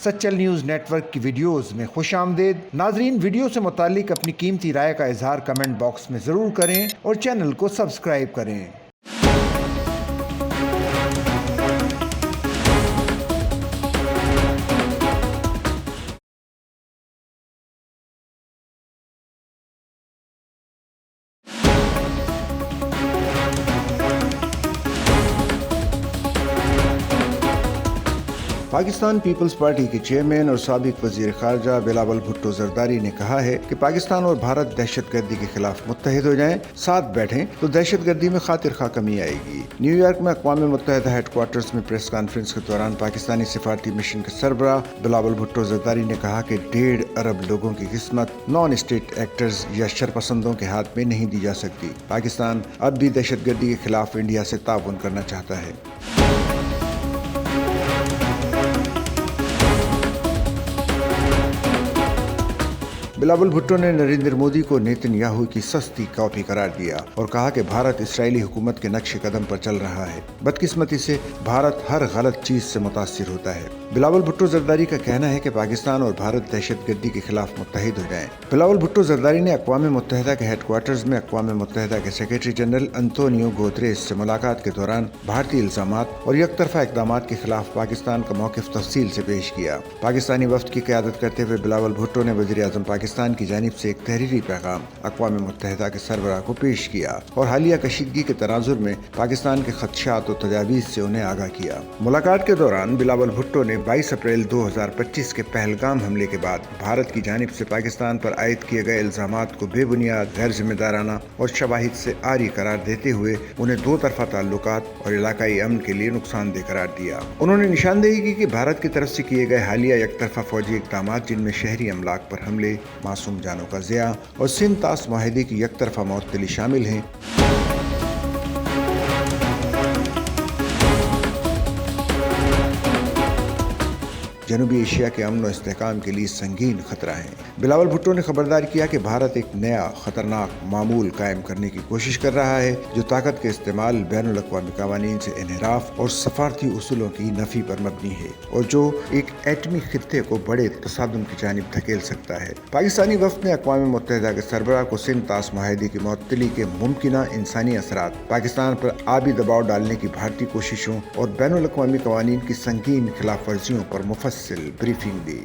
Sachal news net work کی videos میں خوش آمدید۔ ناظرین، ویڈیو سے متعلق اپنی قیمتی رائے کا اظہار کمنٹ باکس میں ضرور کریں اور چینل کو سبسکرائب کریں۔ پاکستان پیپلز پارٹی کے چیئرمین اور سابق وزیر خارجہ بلاول بھٹو زرداری نے کہا ہے کہ پاکستان اور بھارت دہشت گردی کے خلاف متحد ہو جائیں، ساتھ بیٹھیں تو دہشت گردی میں خاطر خواہ کمی آئے گی۔ نیو یارک میں اقوام متحدہ ہیڈ کوارٹرز میں پریس کانفرنس کے دوران پاکستانی سفارتی مشن کے سربراہ بلاول بھٹو زرداری نے کہا کہ 1.5 ارب لوگوں کی قسمت نان اسٹیٹ ایکٹرز یا شرپسندوں کے ہاتھ میں نہیں دی جا سکتی۔ پاکستان اب بھی دہشت گردی کے خلاف انڈیا سے تعاون کرنا چاہتا ہے۔ بلاول بھٹو نے نریندر مودی کو نیتن یاہو کی سستی کاپی قرار دیا اور کہا کہ بھارت اسرائیلی حکومت کے نقش قدم پر چل رہا ہے۔ بدقسمتی سے بھارت ہر غلط چیز سے متاثر ہوتا ہے۔ بلاول بھٹو زرداری کا کہنا ہے کہ پاکستان اور بھارت دہشت گردی کے خلاف متحد ہو جائیں۔ بلاول بھٹو زرداری نے اقوام متحدہ کے ہیڈ کوارٹرز میں اقوام متحدہ کے سیکرٹری جنرل انتونیو گوتریس سے ملاقات کے دوران بھارتی الزامات اور یک طرفہ اقدامات کے خلاف پاکستان کا موقف تفصیل سے پیش کیا۔ پاکستانی وفد کی قیادت کرتے ہوئے بلاول بھٹو نے وزیر اعظم پاکستان کی جانب سے ایک تحریری پیغام اقوام متحدہ کے سربراہ کو پیش کیا اور حالیہ کشیدگی کے تناظر میں پاکستان کے خدشات و تجاویز سے انہیں آگاہ کیا۔ ملاقات کے دوران بلاول بھٹو نے 22 اپریل 2025 کے پہلگام حملے کے بعد بھارت کی جانب سے پاکستان پر عائد کیے گئے الزامات کو بے بنیاد، غیر ذمہ دارانہ اور شواہد سے عاری قرار دیتے ہوئے انہیں دو طرفہ تعلقات اور علاقائی امن کے لیے نقصان دہ قرار دیا۔ انہوں نے نشاندہی کی کہ بھارت کی طرف سے کیے گئے حالیہ یک طرفہ فوجی اقدامات، جن میں شہری املاک پر حملے، معصوم جانوں کا ضیاع اور سندھ طاس معاہدے کی یک طرفہ معطلی شامل ہیں۔ جنوبی ایشیا کے امن و استحکام کے لیے سنگین خطرہ ہیں۔ بلاول بھٹو نے خبردار کیا کہ بھارت ایک نیا خطرناک معمول قائم کرنے کی کوشش کر رہا ہے جو طاقت کے استعمال، بین الاقوامی قوانین سے انحراف اور سفارتی اصولوں کی نفی پر مبنی ہے، اور جو ایک ایٹمی خطے کو بڑے تصادم کی جانب دھکیل سکتا ہے۔ پاکستانی وفد نے اقوام متحدہ کے سربراہ کو سندھ طاس معاہدے کی معطلی کے ممکنہ انسانی اثرات، پاکستان پر آبی دباؤ ڈالنے کی بھارتی کوششوں اور بین الاقوامی قوانین کی سنگین خلاف ورزیوں پر مفصل بریفنگ دی۔